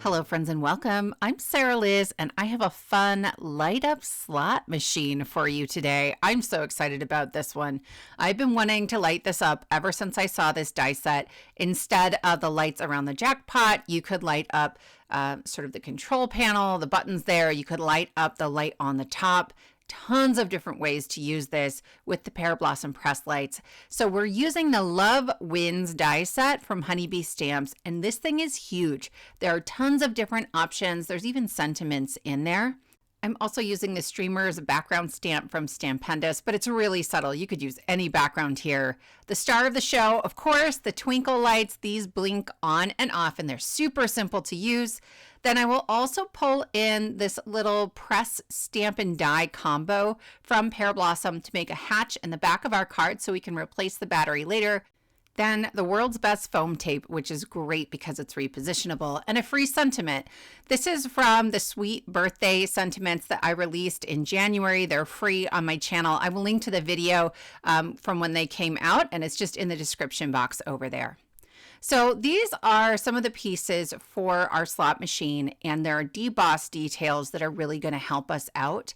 Hello friends and welcome. I'm Sara Lihz and I have a fun light up slot machine for you today. I'm so excited about this one. I've been wanting to light this up ever since I saw this die set. Instead of the lights around the Jackpot, you could light up sort of the control panel, the buttons there. You could light up the light on the top. Tons of different ways to use this with the Pear Blossom press lights. So we're using the Love Wins die set from Honeybee Stamps, and this thing is huge. There are tons of different options. There's even sentiments in there. I'm also using the Streamers background stamp from Spellbinders, but it's really subtle. You could use any background here. The star of the show, of course, the Twinkle Lights. These blink on and off, and they're super simple to use. Then I will also pull in this little press, stamp, and die combo from Pear Blossom to make a hatch in the back of our card so we can replace the battery later. Then the world's best foam tape, which is great because it's repositionable, and a free sentiment. This is from the Sweet Birthday sentiments that I released in January. They're free on my channel. I will link to the video from when they came out, and it's just in the description box over there. So these are some of the pieces for our slot machine, and there are debossed details that are really going to help us out.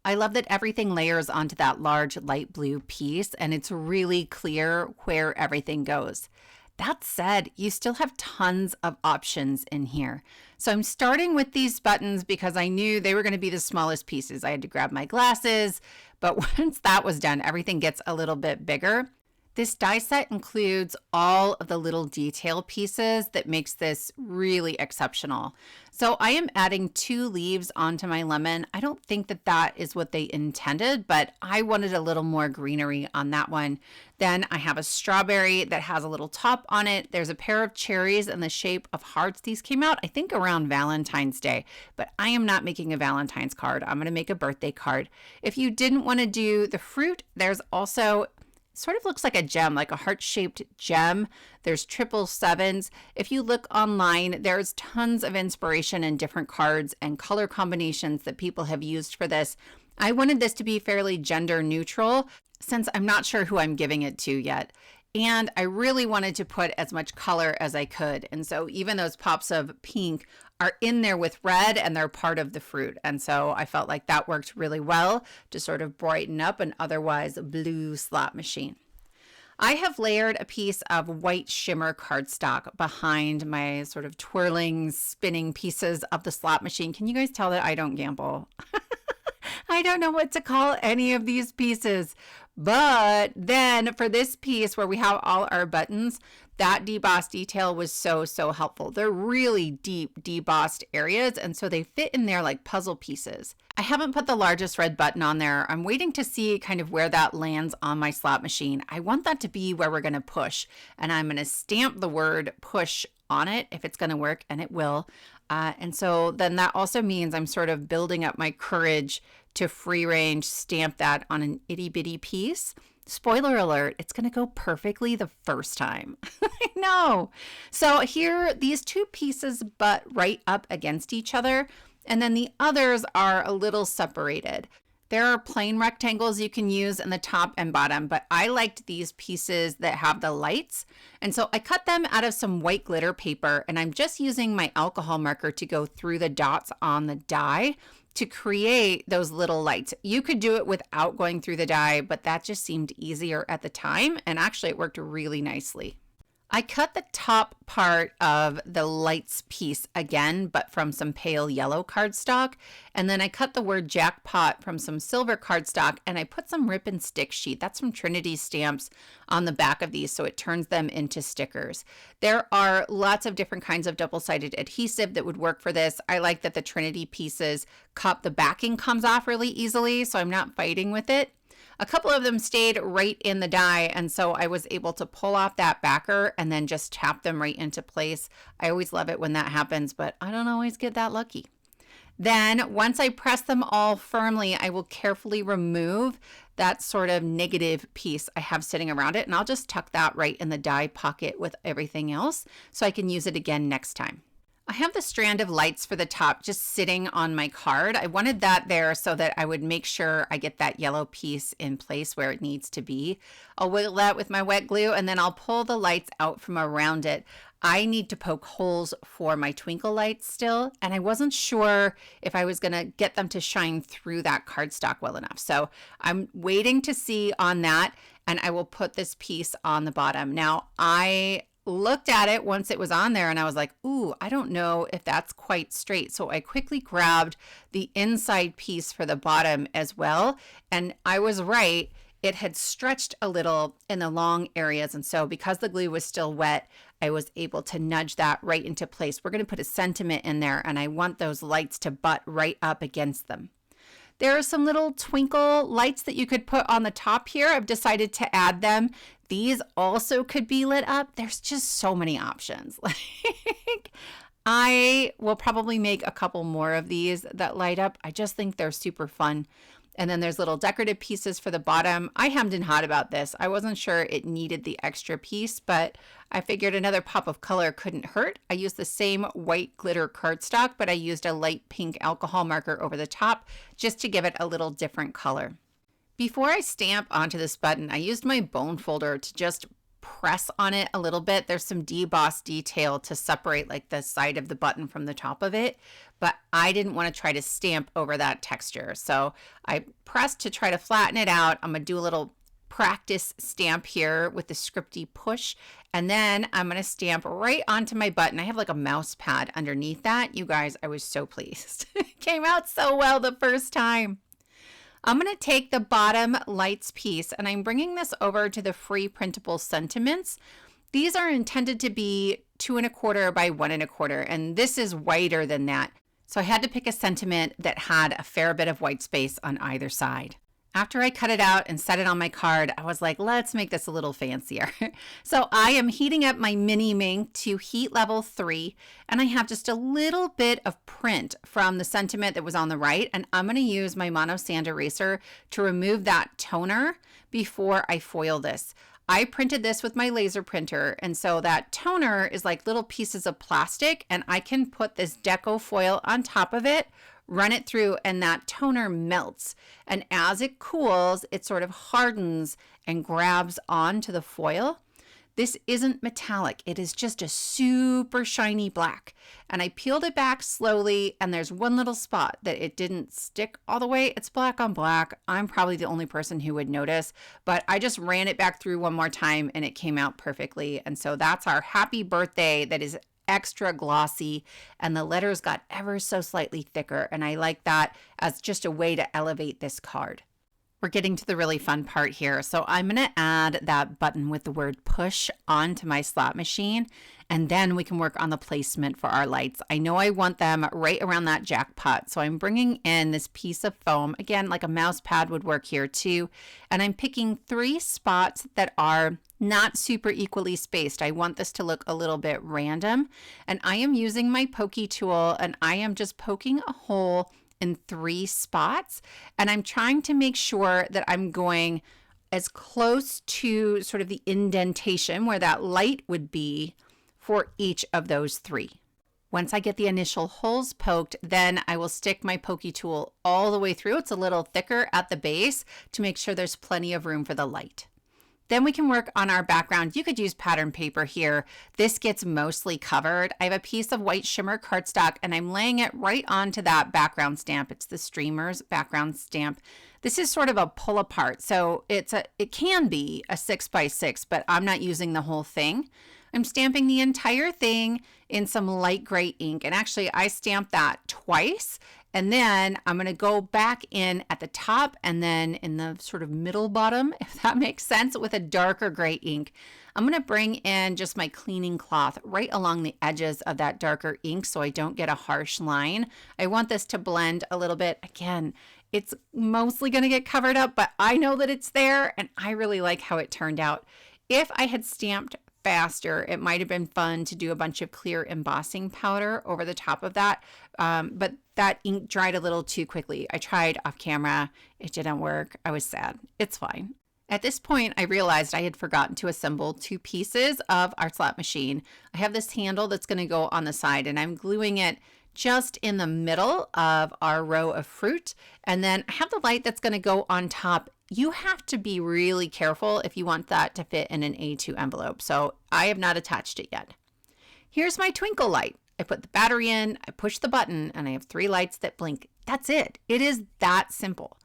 I love that everything layers onto that large light blue piece, and it's really clear where everything goes. That said, you still have tons of options in here. So I'm starting with these buttons because I knew they were going to be the smallest pieces. I had to grab my glasses, but once that was done, everything gets a little bit bigger. This die set includes all of the little detail pieces that makes this really exceptional. So I am adding 2 leaves onto my lemon. I don't think that that is what they intended, but I wanted a little more greenery on that one. Then I have a strawberry that has a little top on it. There's a pair of cherries in the shape of hearts. These came out, I think, around Valentine's Day, but I am not making a Valentine's card. I'm going to make a birthday card. If you didn't want to do the fruit, there's also sort of looks like a gem, like a heart-shaped gem. There's 777s. If you look online, there's tons of inspiration in different cards and color combinations that people have used for this. I wanted this to be fairly gender neutral since I'm not sure who I'm giving it to yet. And I really wanted to put as much color as I could. And so even those pops of pink are in there with red, and they're part of the fruit. And so I felt like that worked really well to sort of brighten up an otherwise blue slot machine. I have layered a piece of white shimmer cardstock behind my sort of twirling, spinning pieces of the slot machine. Can you guys tell that I don't gamble? I don't know what to call any of these pieces. But then for this piece where we have all our buttons, that debossed detail was so helpful. They're really deep debossed areas, and so they fit in there like puzzle pieces. I haven't put the largest red button on there. I'm waiting to see kind of where that lands on my slot machine. I want that to be where we're going to push, and I'm going to stamp the word push on it if it's going to work, and it will. And so then that also means I'm sort of building up my courage to free range stamp that on an itty bitty piece. Spoiler alert, it's going to go perfectly the first time. I know. So here, these 2 pieces butt right up against each other, and then the others are a little separated. There are plain rectangles you can use in the top and bottom, but I liked these pieces that have the lights. And so I cut them out of some white glitter paper, and I'm just using my alcohol marker to go through the dots on the die to create those little lights. You could do it without going through the die, but that just seemed easier at the time, and actually it worked really nicely. I cut the top part of the lights piece again, but from some pale yellow cardstock. And then I cut the word Jackpot from some silver cardstock, and I put some rip and stick sheet. That's from Trinity stamps on the back of these, so it turns them into stickers. There are lots of different kinds of double-sided adhesive that would work for this. I like that the Trinity pieces the backing comes off really easily, so I'm not fighting with it. A couple of them stayed right in the die, and so I was able to pull off that backer and then just tap them right into place. I always love it when that happens, but I don't always get that lucky. Then once I press them all firmly, I will carefully remove that sort of negative piece I have sitting around it, and I'll just tuck that right in the die pocket with everything else so I can use it again next time. I have the strand of lights for the top just sitting on my card. I wanted that there so that I would make sure I get that yellow piece in place where it needs to be. I'll wiggle that with my wet glue, and then I'll pull the lights out from around it. I need to poke holes for my Twinkle Lights still, and I wasn't sure if I was going to get them to shine through that cardstock well enough. So I'm waiting to see on that, and I will put this piece on the bottom. Now, I looked at it once it was on there and I was like, ooh, I don't know if that's quite straight. So I quickly grabbed the inside piece for the bottom as well. And I was right. It had stretched a little in the long areas. And so because the glue was still wet, I was able to nudge that right into place. We're going to put a sentiment in there and I want those lights to butt right up against them. There are some little twinkle lights that you could put on the top here. I've decided to add them. These also could be lit up. There's just so many options. Like, I will probably make a couple more of these that light up. I just think they're super fun. And then there's little decorative pieces for the bottom. I hemmed and hawed about this. I wasn't sure it needed the extra piece, but I figured another pop of color couldn't hurt. I used the same white glitter cardstock, but I used a light pink alcohol marker over the top just to give it a little different color. Before I stamp onto this button, I used my bone folder to just press on it a little bit. There's some debossed detail to separate like the side of the button from the top of it, but I didn't want to try to stamp over that texture. So I pressed to try to flatten it out. I'm going to do a little practice stamp here with the scripty push, and then I'm going to stamp right onto my button. I have like a mouse pad underneath that. You guys, I was so pleased. It came out so well the first time. I'm going to take the bottom lights piece and I'm bringing this over to the free printable sentiments. These are intended to be 2 1/4 by 1 1/4, and this is wider than that. So I had to pick a sentiment that had a fair bit of white space on either side. After I cut it out and set it on my card, I was like, let's make this a little fancier. So I am heating up my mini Minc to heat level 3, and I have just a little bit of print from the sentiment that was on the right, and I'm going to use my Mono Sand eraser to remove that toner before I foil this. I printed this with my laser printer, and so that toner is like little pieces of plastic, and I can put this Deco foil on top of it, run it through, and that toner melts. And as it cools, it sort of hardens and grabs onto the foil. This isn't metallic. It is just a super shiny black. And I peeled it back slowly, and there's one little spot that it didn't stick all the way. It's black on black. I'm probably the only person who would notice, but I just ran it back through one more time and it came out perfectly. And so that's our happy birthday that is extra glossy, and the letters got ever so slightly thicker, and I like that as just a way to elevate this card. We're getting to the really fun part here. So I'm going to add that button with the word push onto my slot machine, and then we can work on the placement for our lights. I know I want them right around that jackpot, so I'm bringing in this piece of foam, again like a mouse pad would work here too, and I'm picking 3 spots that are not super equally spaced. I want this to look a little bit random, and I am using my pokey tool, and I am just poking a hole in 3 spots, and I'm trying to make sure that I'm going as close to sort of the indentation where that light would be for each of those 3. Once I get the initial holes poked, then I will stick my pokey tool all the way through. It's a little thicker at the base to make sure there's plenty of room for the light. Then we can work on our background. You could use pattern paper here. This gets mostly covered. I have a piece of white shimmer cardstock, and I'm laying it right onto that background stamp. It's the Streamers background stamp. This is sort of a pull apart, so it can be a 6x6, but I'm not using the whole thing. I'm stamping the entire thing in some light gray ink, and actually I stamped that twice. And then I'm going to go back in at the top and then in the sort of middle bottom, if that makes sense, with a darker gray ink. I'm going to bring in just my cleaning cloth right along the edges of that darker ink so I don't get a harsh line. I want this to blend a little bit. Again, it's mostly going to get covered up, but I know that it's there and I really like how it turned out. If I had stamped faster, it might have been fun to do a bunch of clear embossing powder over the top of that, but that ink dried a little too quickly. I tried off camera, it didn't work. I was sad. It's fine. At this point, I realized I had forgotten to assemble 2 pieces of our slot machine. I have this handle that's going to go on the side, and I'm gluing it just in the middle of our row of fruit, and then I have the light that's going to go on top. You have to be really careful if you want that to fit in an A2 envelope, so I have not attached it yet. Here's my twinkle light. I put the battery in, I push the button, and I have 3 lights that blink. That's it. It is that simple.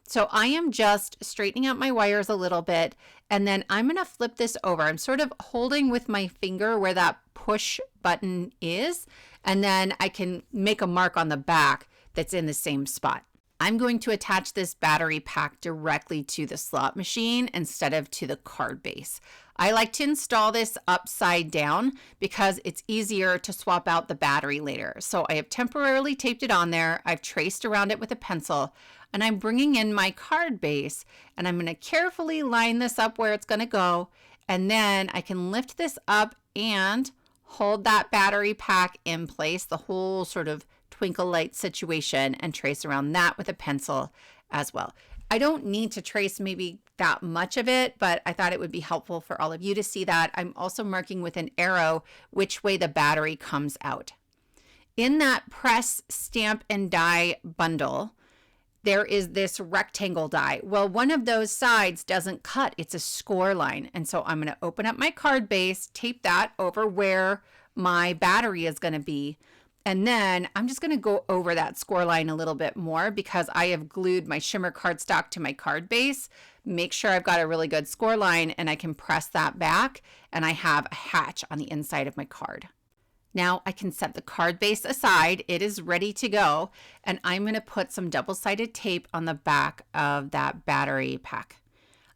So I am just straightening out my wires a little bit, and then I'm going to flip this over. I'm sort of holding with my finger where that push button is, and then I can make a mark on the back that's in the same spot. I'm going to attach this battery pack directly to the slot machine instead of to the card base. I like to install this upside down because it's easier to swap out the battery later. So I have temporarily taped it on there. I've traced around it with a pencil, and I'm bringing in my card base, and I'm going to carefully line this up where it's going to go. And then I can lift this up and hold that battery pack in place, the whole sort of twinkle light situation, and trace around that with a pencil as well. I don't need to trace maybe that much of it, but I thought it would be helpful for all of you to see that. I'm also marking with an arrow which way the battery comes out. In that press, stamp, and die bundle, there is this rectangle die. Well, one of those sides doesn't cut. It's a score line. And so I'm going to open up my card base, tape that over where my battery is going to be. And then I'm just going to go over that score line a little bit more because I have glued my shimmer cardstock to my card base. Make sure I've got a really good score line, and I can press that back, and I have a hatch on the inside of my card. Now I can set the card base aside. It is ready to go, and I'm going to put some double-sided tape on the back of that battery pack.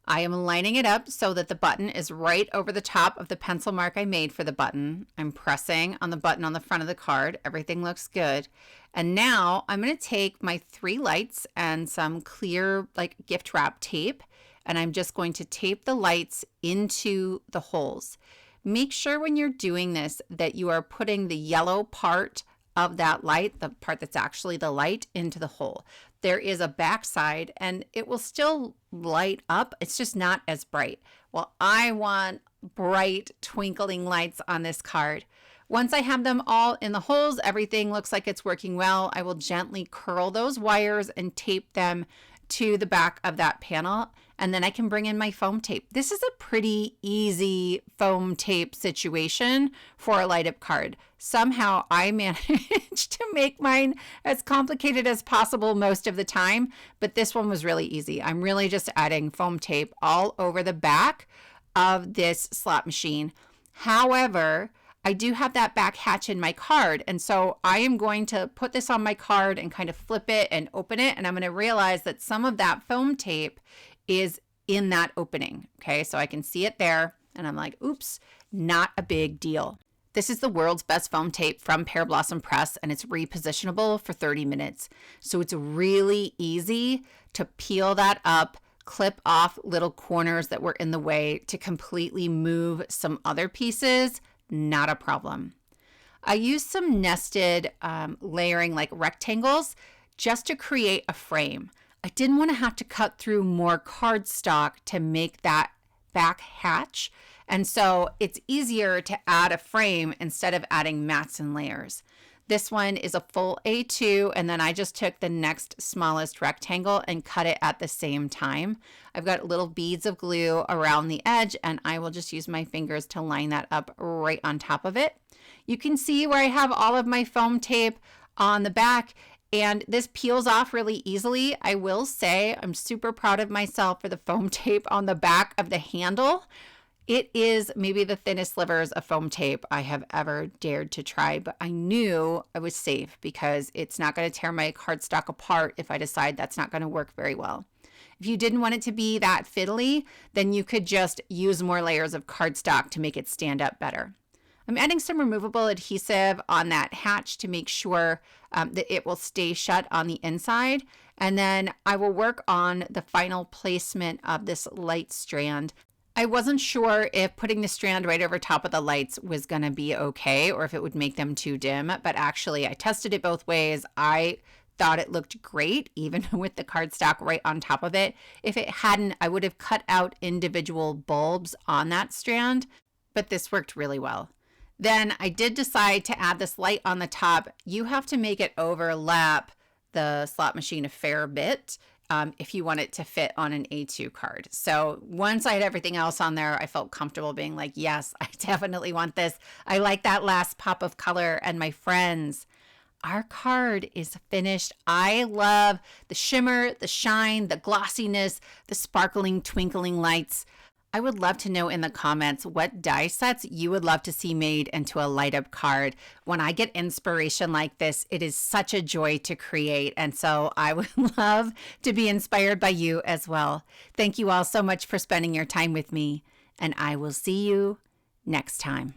I am lining it up so that the button is right over the top of the pencil mark I made for the button. I'm pressing on the button on the front of the card. Everything looks good. And now I'm going to take my 3 lights and some clear like gift wrap tape, and I'm just going to tape the lights into the holes. Make sure when you're doing this that you are putting the yellow part of that light, the part that's actually the light, into the hole. There is a backside and it will still light up. It's just not as bright. Well, I want bright twinkling lights on this card. Once I have them all in the holes, everything looks like it's working well. I will gently curl those wires and tape them to the back of that panel, and then I can bring in my foam tape. This is a pretty easy foam tape situation for a light up card. Somehow I managed to make mine as complicated as possible most of the time, but this one was really easy. I'm really just adding foam tape all over the back of this slot machine. However, I do have that back hatch in my card, and so I am going to put this on my card and kind of flip it and open it, and I'm going to realize that some of that foam tape is in that opening. Okay, so I can see it there, and I'm like, oops, not a big deal. This is the world's best foam tape from Pear Blossom Press, and it's repositionable for 30 minutes. So it's really easy to peel that up, clip off little corners that were in the way to completely move some other pieces. Not a problem. I used some nested layering like rectangles just to create a frame. I didn't want to have to cut through more cardstock to make that back hatch. And so it's easier to add a frame instead of adding mats and layers. This one is a full A2, and then I just took the next smallest rectangle and cut it at the same time. I've got little beads of glue around the edge, and I will just use my fingers to line that up right on top of it. You can see where I have all of my foam tape on the back, and this peels off really easily. I will say I'm super proud of myself for the foam tape on the back of the handle. It is maybe the thinnest slivers of foam tape I have ever dared to try, but I knew I was safe because it's not going to tear my cardstock apart if I decide that's not going to work very well. If you didn't want it to be that fiddly, then you could just use more layers of cardstock to make it stand up better. I'm adding some removable adhesive on that hatch to make sure that it will stay shut on the inside. And then I will work on the final placement of this light strand. I wasn't sure if putting the strand right over top of the lights was going to be okay or if it would make them too dim, but actually I tested it both ways. I thought it looked great, even with the cardstock right on top of it. If it hadn't, I would have cut out individual bulbs on that strand, but this worked really well. Then I did decide to add this light on the top. You have to make it overlap the slot machine a fair bit. if you want it to fit on an A2 card. So once I had everything else on there, I felt comfortable being like, yes, I definitely want this. I like that last pop of color. And my friends, our card is finished. I love the shimmer, the shine, the glossiness, the sparkling, twinkling lights. I would love to know in the comments what die sets you would love to see made into a light up card. When I get inspiration like this, it is such a joy to create. And so I would love to be inspired by you as well. Thank you all so much for spending your time with me, and I will see you next time.